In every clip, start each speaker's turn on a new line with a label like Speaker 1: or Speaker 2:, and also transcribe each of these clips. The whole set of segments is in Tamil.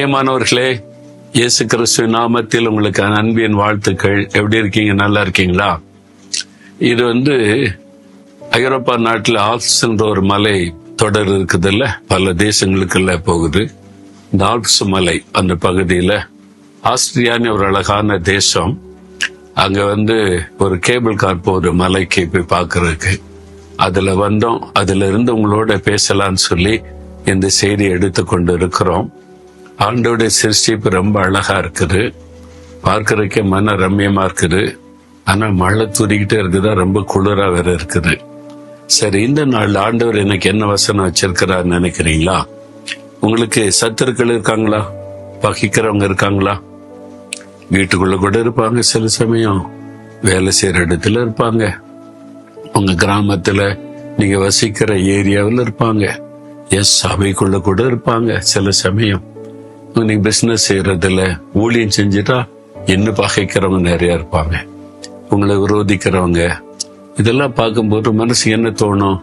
Speaker 1: பிரியமானவர்களே, இயேசு கிறிஸ்துவின் நாமத்தில் உங்களுக்கு அன்பின் வாழ்த்துக்கள். எப்படி இருக்கீங்க? நல்லா இருக்கீங்களா? இது ஐரோப்பா நாட்டில் ஆல்ப்ஸ் என்ற ஒரு மலை தொடர் இருக்குதுல்ல, பல தேசங்களுக்குள்ள போகுது. இந்த ஆல்ப்ஸ் மலை அந்த பகுதியில ஆஸ்திரியான்னு ஒரு அழகான தேசம். அங்க ஒரு கேபிள் கார் போகுது மலைக்கு போய் பார்க்கறதுக்கு. அதுல வந்தோம். அதுல இருந்து உங்களோட பேசலான்னு சொல்லி இந்த செய்தியை எடுத்துக்கொண்டு இருக்கிறோம். ஆண்டோடைய சிருஷ்டிப்பு ரொம்ப அழகா இருக்குது, பார்க்கறதுக்கே மன ரம்யமா இருக்குது. ஆனா மழை தூரிக்கிட்டே இருக்குதா, ரொம்ப குளிரா வேற இருக்குது. சரி, இந்த நாள் ஆண்டவர் எனக்கு என்ன வசனம் வச்சிருக்கிறார் நினைக்கிறீங்களா? உங்களுக்கு சத்துருக்கள் இருக்காங்களா? பகிக்கிறவங்க இருக்காங்களா? வீட்டுக்குள்ள கூட இருப்பாங்க, சில சமயம் வேலை செய்யற இடத்துல இருப்பாங்க, உங்க கிராமத்துல நீங்க வசிக்கிற ஏரியாவில் இருப்பாங்க, சபைக்குள்ள கூட இருப்பாங்க. சில சமயம் நீங்க பிசினஸ் செய்யறதுல ஊழியம் செஞ்சுட்டா இன்னும் பகைக்கிறவங்க நிறைய இருப்பாங்க, உங்களை விரோதிக்கிறவங்க. இதெல்லாம் பார்க்கும்போது மனசு என்ன தோணும்?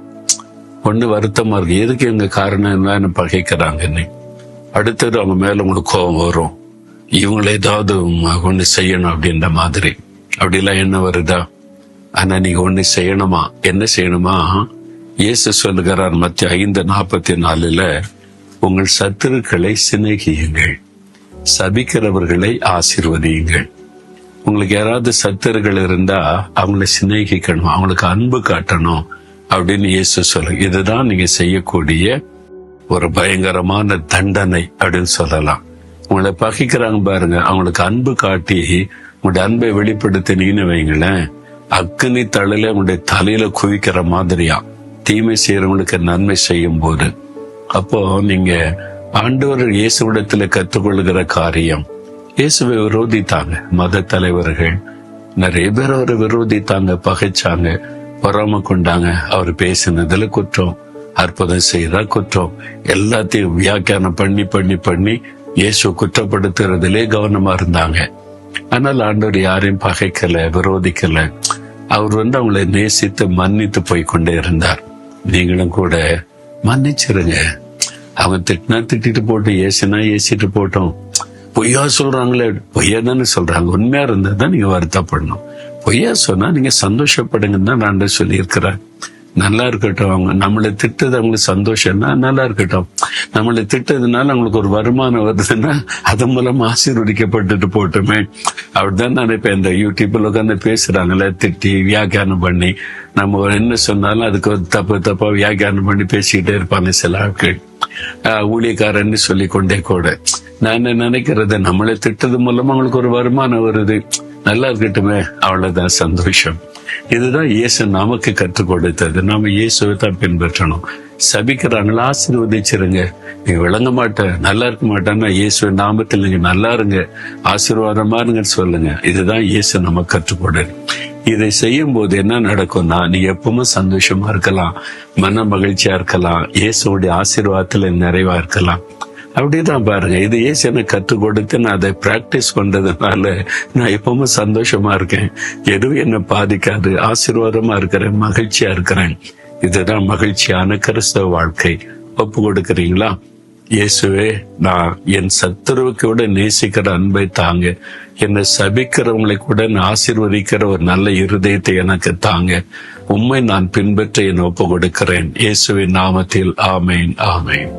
Speaker 1: ஒண்ணு வருத்தமா இருக்கு, எதுக்கு எங்க காரணம் என்ன பகைக்கிறாங்கன்னு. அடுத்தது அவங்க மேல உங்களுக்கு கோபம் வரும், இவங்களை ஏதாவது ஒண்ணு செய்யணும் அப்படின்ற மாதிரி. அப்படிலாம் என்ன வருதா? ஆனா நீங்க ஒண்ணு செய்யணுமா? என்ன செய்யணுமா? இயேசு சொல்லுகிறார் மத்திய 5:44, உங்கள் சத்துருக்களை சிநேகியுங்கள், சபிக்கிறவர்களை ஆசீர்வதியுங்கள். உங்களுக்கு யாராவது சத்துருக்கள் இருந்தா அவங்களை சிநேகிக்கணும், அவங்களுக்கு அன்பு காட்டணும் அப்படின்னு இயேசு சொல்லு. இதுதான் நீங்க செய்யக்கூடிய ஒரு பயங்கரமான தண்டனை அப்படின்னு சொல்லலாம். உங்களை பகைக்கிறாங்க பாருங்க, அவங்களுக்கு அன்பு காட்டி உங்களுடைய அன்பை வெளிப்படுத்தினீங்கன்னு வைங்களேன், அக்னி தழல உங்களுடைய தலையில குவிக்கிற மாதிரியா தீமை செய்யறவங்களுக்கு நன்மை செய்யும் போது. அப்போ நீங்க ஆண்டவர் இயேசுவிடத்துல கற்றுக்கொள்கிற காரியம், இயேசுவை விரோதித்தாங்க மத தலைவர்கள், நிறைய பேர் அவரை விரோதித்தாங்க, பகைச்சாங்க, பொறாம கொண்டாங்க. அவர் பேசினதுல குற்றம், அற்புதம் செய்யறா குற்றம், எல்லாத்தையும் வியாக்கியானம் பண்ணி பண்ணி பண்ணி இயேசு குற்றப்படுத்துறதுலே கவனமா இருந்தாங்க. ஆனால் ஆண்டவர் யாரையும் பகைக்கல, விரோதிக்கல. அவர் அவங்களை நேசித்து மன்னித்து போய் கொண்டே இருந்தார். நீங்களும் கூட மன்னிச்சிருங்க. அவங்க திட்டினா திட்டிட்டு போட்டோம், ஏசினா ஏசிட்டு போட்டோம். பொய்யா சொல்றாங்களே, பொய்யா தானே சொல்றாங்க. உண்மையா இருந்தா தான் நீங்க வருத்தப்படணும். பொய்யா சொன்னா நீங்க சந்தோஷப்படுங்கன்னு தான் நான் சொல்லியிருக்கிறேன். நல்லா இருக்கட்டும், அவங்க நம்மளை திட்டது அவங்களுக்கு சந்தோஷம்னா நல்லா இருக்கட்டும். நம்மளை திட்டதுனால அவங்களுக்கு ஒரு வருமானம் வருதுன்னா அது மூலமா ஆசீர்வதிக்கப்பட்டுட்டு போட்டுமே. அப்படிதான் நான் இப்ப இந்த யூடியூப்ல உட்காந்து பேசுறாங்களே, திட்டி வியாக்கியானம் பண்ணி நம்ம என்ன சொன்னாலும் அதுக்கு ஒரு தப்பா வியாக்கியானம் பண்ணி பேசிக்கிட்டே இருப்பாங்க சில ஆட்கள். ஊழியக்காரன்னு சொல்லி கொண்டே கூட நான் நினைக்கிறது, நம்மளை திட்டது மூலமா அவங்களுக்கு ஒரு வருமானம் வருது, நல்லா இருக்கட்டுமே, அவ்வளவுதான் சந்தோஷம். இதுதான் இயேசு நமக்கு கற்றுக் கொடுத்தது. நாம இயேசுவை தான் பின்பற்றணும். சபிக்கிறாங்களா, ஆசீர்வதிச்சிருங்க. நீங்க விளங்க மாட்டேன், நல்லா இருக்க மாட்டேன்னா இயேசு நாமத்தில் நீங்க நல்லா இருங்க, ஆசீர்வாதமா இருங்கன்னு சொல்லுங்க. இதுதான் இயேசு நமக்கு கற்றுக் கொடு. இதை செய்யும் போது என்ன நடக்கும்னா, நீங்க எப்பவுமே சந்தோஷமா இருக்கலாம், மன மகிழ்ச்சியா இருக்கலாம், இயேசுடைய ஆசீர்வாதத்துல நிறைவா இருக்கலாம். அப்படிதான் பாருங்க, இது இயேசு எனக்கு கற்றுக் கொடுத்து நான் அதை பிராக்டிஸ் பண்றதுனால நான் எப்பவுமே சந்தோஷமா இருக்கேன். எதுவும் என்ன பாதிக்காது, ஆசீர்வாதமா இருக்கிறேன், மகிழ்ச்சியா இருக்கிறேன். இதுதான் மகிழ்ச்சியான கிறிஸ்தவ வாழ்க்கை. ஒப்பு கொடுக்கறீங்களா? இயேசுவே, நான் என் சத்துருவுக்கு கூட நேசிக்கிற அன்பை தாங்க, என்னை சபிக்கிறவங்களை கூட ஆசீர்வதிக்கிற ஒரு நல்ல இருதயத்தை எனக்கு தாங்க. உம்மை நான் பின்பற்ற என் ஒப்பு கொடுக்கிறேன். இயேசுவின் நாமத்தில் ஆமேன், ஆமேன்.